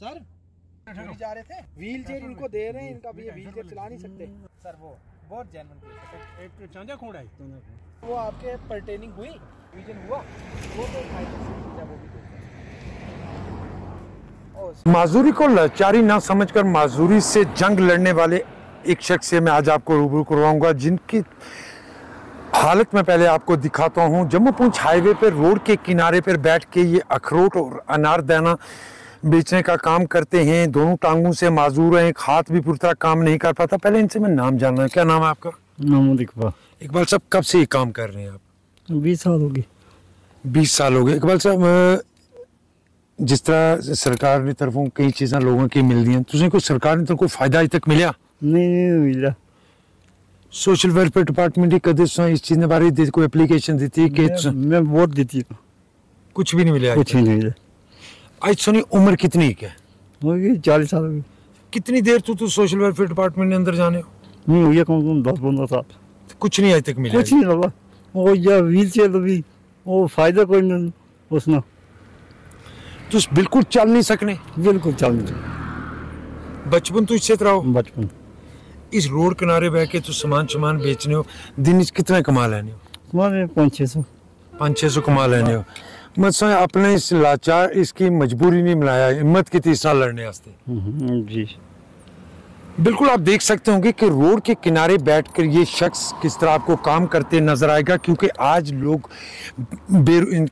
Sir जा रहे थे, व्हील चेयर इनको दे रहे हैं, इनका भी ये व्हील चेयर चला नहीं सकते सर। वो बहुत जेन्युइन केस है। एक चांजा खोड़ा है, वो आपके पर्टेनिंग हुई, विजन हुआ, वो तो वो भी माजूरी को लाचारी ना समझकर माजूरी से जंग लड़ने वाले एक शख्स से मैं आज आपको रूबरू करवाऊंगा, जिनकी हालत में पहले आपको दिखाता हूं। जम्मू पूंछ हाईवे पर रोड के किनारे पर बैठ के ये अखरोट और अनारदाना बेचने का काम करते हैं। दोनों टांगों से माजूर हैं, एक हाथ भी पूरी तरह काम नहीं कर पाता। पहले इनसे मैं नाम जानना है, क्या नाम है आपका? मोहम्मद इकबाल। इकबाल साहब, कब से ये काम कर रहे हैं आप? 20 साल हो गए। 20 साल हो गए। इकबाल साहब, जिस तरह सरकार की तरफों कई चीज़ें लोगों की मिलती हैं, तुझे कोई सरकार ने तो कोई फायदा अज तक मिला? नहीं मिला। सोशल वेलफेयर डिपार्टमेंट कदे इस चीज़ बारे कोई एप्लीकेशन दी थी कि मैं वोट दी थी, कुछ भी नहीं मिला? कुछ नहीं मिला। आज सुनी उम्र कितनी है? हो गई 40 साल हो गई। कितनी देर तू सोशल वेलफेयर डिपार्टमेंट के अंदर जाने हो? नहीं हो गया कम से कम 10-15 साल। कुछ नहीं आज तक मिला? कुछ नहीं लगा। वो या व्हील चेयर भी वो फायदा कोई नहीं उसना। तू बिल्कुल चल नहीं सकने? बिल्कुल चल नहीं सकने। बचपन तो इससे तरह बचपन इस रोड किनारे बैठ के तू सामान बेचने हो, दिन कितना कमा लेने हो? तुम्हारे 500-600 कमा लेने हो। मतलब अपने इस लाचार इसकी मजबूरी नहीं मिलाया हिम्मत की तीसरा लड़ने वास्ते। जी बिल्कुल आप देख सकते होंगे कि रोड के किनारे बैठकर ये शख्स किस तरह आपको काम करते नजर आएगा, क्योंकि आज लोग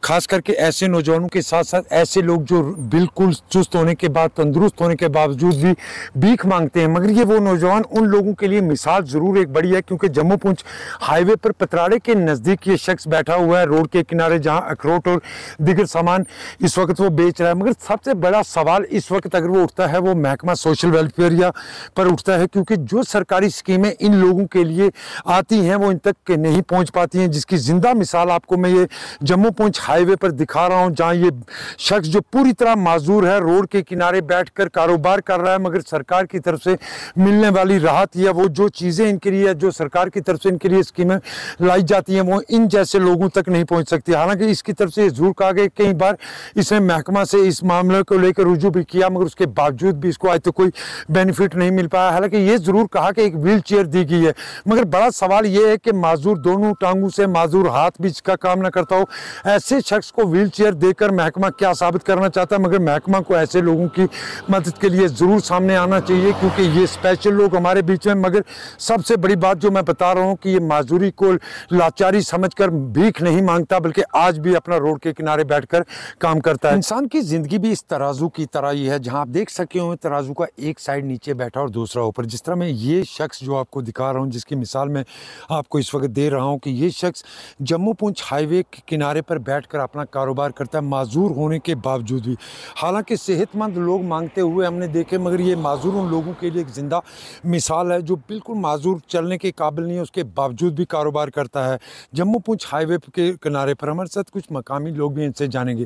खास करके ऐसे नौजवानों के साथ साथ ऐसे लोग जो बिल्कुल चुस्त होने के बाद, तंदुरुस्त होने के बावजूद भी भीख मांगते हैं। मगर ये वो नौजवान उन लोगों के लिए मिसाल ज़रूर एक बड़ी है, क्योंकि जम्मू पूंछ हाईवे पर पतराड़े के नज़दीक ये शख्स बैठा हुआ है रोड के किनारे, जहाँ अखरोट और दीगर सामान इस वक्त वो बेच रहा है। मगर सबसे बड़ा सवाल इस वक्त अगर वो उठता है वो महकमा सोशल वेलफेयर या पर उठता है, क्योंकि जो सरकारी स्कीमें इन लोगों के लिए आती हैं वो इन तक नहीं पहुंच पाती हैं। जिसकी जिंदा मिसाल आपको मैं ये जम्मू पूंछ हाईवे पर दिखा रहा हूं, जहां ये शख्स जो पूरी तरह माजूर है रोड के किनारे बैठकर कारोबार कर रहा है, मगर सरकार की तरफ से मिलने वाली राहत या वो जो चीज़ें इनके लिए, जो सरकार की तरफ से इनके लिए स्कीमें लाई जाती हैं, वो इन जैसे लोगों तक नहीं पहुँच सकती। हालांकि इसकी तरफ से जरूर कहा गया, कई बार इसने महकमा से इस मामले को लेकर रुजू भी किया, मगर उसके बावजूद भी इसको आज तक कोई बेनिफिट नहीं मिल पाया। हालांकि ये जरूर कहा कि एक व्हील चेयर दी गई है, मगर बड़ा सवाल ये है कि माजूर दोनों टांगों से माजूर हाथ भी का काम ना करता हो, ऐसे शख्स को व्हील चेयर देकर महकमा क्या साबित करना चाहता है। मगर महकमा को ऐसे लोगों की मदद के लिए जरूर सामने आना चाहिए, क्योंकि ये स्पेशल लोग हमारे बीच में। मगर सबसे बड़ी बात जो मैं बता रहा हूँ कि ये माजूरी को लाचारी समझकर भीख नहीं मांगता, बल्कि आज भी अपना रोड के किनारे बैठकर काम करता है। इंसान की जिंदगी भी इस तराजू की तरह ही है, जहाँ आप देख सके हो तराजू का एक साइड नीचे बैठा और दूसरा ऊपर। जिस तरह मैं ये शख्स जो आपको दिखा रहा हूँ, जिसकी मिसाल मैं आपको इस वक्त दे रहा हूँ, कि ये शख्स जम्मू पूंछ हाईवे के किनारे पर बैठकर अपना कारोबार करता है माजूर होने के बावजूद भी। हालांकि सेहतमंद लोग मांगते हुए हमने देखे, मगर ये माजूर उन लोगों के लिए एक जिंदा मिसाल है जो बिल्कुल माजूर चलने के काबिल नहीं है, उसके बावजूद भी कारोबार करता है जम्मू पूंछ हाईवे के किनारे पर। हमारे साथ कुछ मकामी लोग भी इनसे जानेंगे।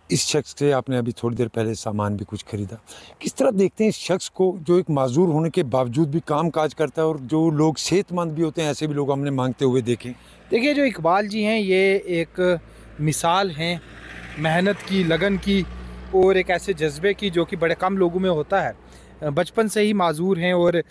इस शख्स से आपने अभी थोड़ी देर पहले सामान भी कुछ खरीदा, किस तरह देखते हैं इस शख्स को जो एक माजूर होने के बावजूद भी काम काज करता है, और जो लोग सेहतमंद भी होते हैं ऐसे भी लोग हमने मांगते हुए देखे? देखिए, जो इकबाल जी हैं ये एक मिसाल हैं मेहनत की, लगन की और एक ऐसे जज्बे की जो कि बड़े कम लोगों में होता है। बचपन से ही माजूर हैं और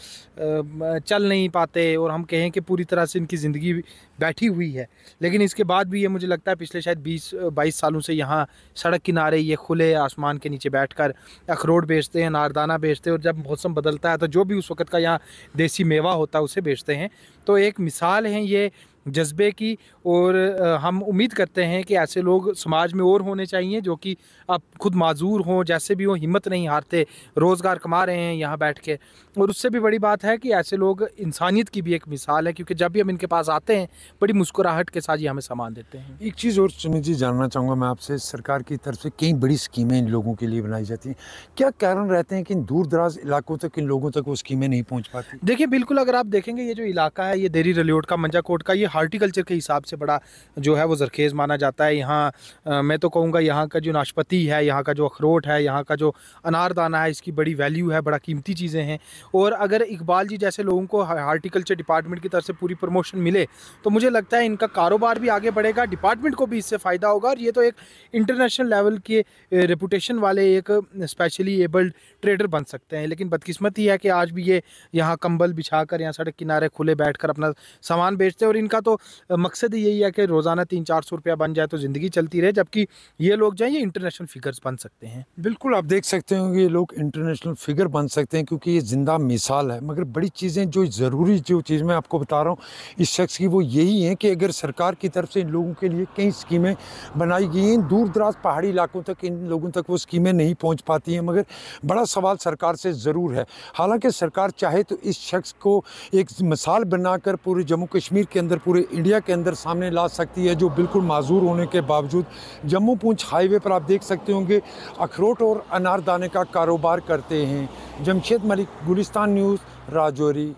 चल नहीं पाते, और हम कहें कि पूरी तरह से इनकी ज़िंदगी बैठी हुई है। लेकिन इसके बाद भी ये मुझे लगता है पिछले शायद 20-22 सालों से यहाँ सड़क किनारे ये खुले आसमान के नीचे बैठकर अखरोट बेचते हैं, अनारदाना बेचते हैं, और जब मौसम बदलता है तो जो भी उस वक्त का यहाँ देसी मेवा होता है उसे बेचते हैं। तो एक मिसाल है ये जज्बे की, और हम उम्मीद करते हैं कि ऐसे लोग समाज में और होने चाहिए जो कि अब खुद माजूर हों, जैसे भी हो हिम्मत नहीं हारते, रोज़गार कमा रहे हैं यहाँ बैठ के। और उससे भी बड़ी बात है कि ऐसे लोग इंसानियत की भी एक मिसाल है, क्योंकि जब भी हम इनके पास आते हैं बड़ी मुस्कुराहट के साथ ये हमें सामान देते हैं। एक चीज़ और सुमित जी जानना चाहूँगा मैं आपसे, सरकार की तरफ से कई बड़ी स्कीमें इन लोगों के लिए बनाई जाती हैं, क्या कारण रहते हैं कि इन दूर दराज इलाकों तक इन लोगों तक वो स्कीमें नहीं पहुँच पाती? देखिए, बिल्कुल अगर आप देखेंगे ये जो इलाका है, ये देरी रलियोट का, मंजाकोट का, ये हार्टिकल्चर के हिसाब से बड़ा जो है वो ज़रखेज़ माना जाता है। यहाँ मैं तो कहूँगा यहाँ का जो नाशपाती है, यहाँ का जो अखरोट है, यहाँ का जो अनारदाना है, इसकी बड़ी वैल्यू है, बड़ा कीमती चीज़ें हैं। और अगर इकबाल जी जैसे लोगों को हार्टिकल्चर डिपार्टमेंट की तरफ से पूरी प्रमोशन मिले तो मुझे लगता है इनका कारोबार भी आगे बढ़ेगा, डिपार्टमेंट को भी इससे फ़ायदा होगा और ये तो एक इंटरनेशनल लेवल के रेपुटेशन वाले एक स्पेशली एबल्ड ट्रेडर बन सकते हैं। लेकिन बदकिस्मती है कि आज भी ये यहाँ कंबल बिछाकर यहाँ सड़क किनारे खुले बैठकर अपना सामान बेचते हैं और इनका तो मकसद ही यही है कि रोज़ाना 300-400 रुपया बन जाए तो ज़िंदगी चलती रहे, जबकि ये लोग जो हैं ये इंटरनेशनल फिगर्स बन सकते हैं। बिल्कुल, आप देख सकते हो ये लोग इंटरनेशनल फिगर बन सकते हैं क्योंकि ये ज़िंदा मिसाल है। मगर बड़ी चीज़ें जो ज़रूरी जो चीज़ मैं आपको बता रहा हूँ इस शख्स की, वो यही है कि अगर सरकार की तरफ से इन लोगों के लिए कई स्कीमें बनाई गई हैं, दूर दराज पहाड़ी इलाकों तक इन लोगों तक वो स्कीमें नहीं पहुँच पाती हैं। मगर बड़ा सवाल सरकार से ज़रूर है। हालांकि सरकार चाहे तो इस शख्स को एक मिसाल बनाकर पूरे जम्मू कश्मीर के अंदर, पूरे इंडिया के अंदर सामने ला सकती है, जो बिल्कुल माजूर होने के बावजूद जम्मू पूंछ हाईवे पर आप देख सकते होंगे अखरोट और अनारदाने का कारोबार करते हैं। जमशेद मलिक, गुलिस्तान न्यूज़, राजौरी।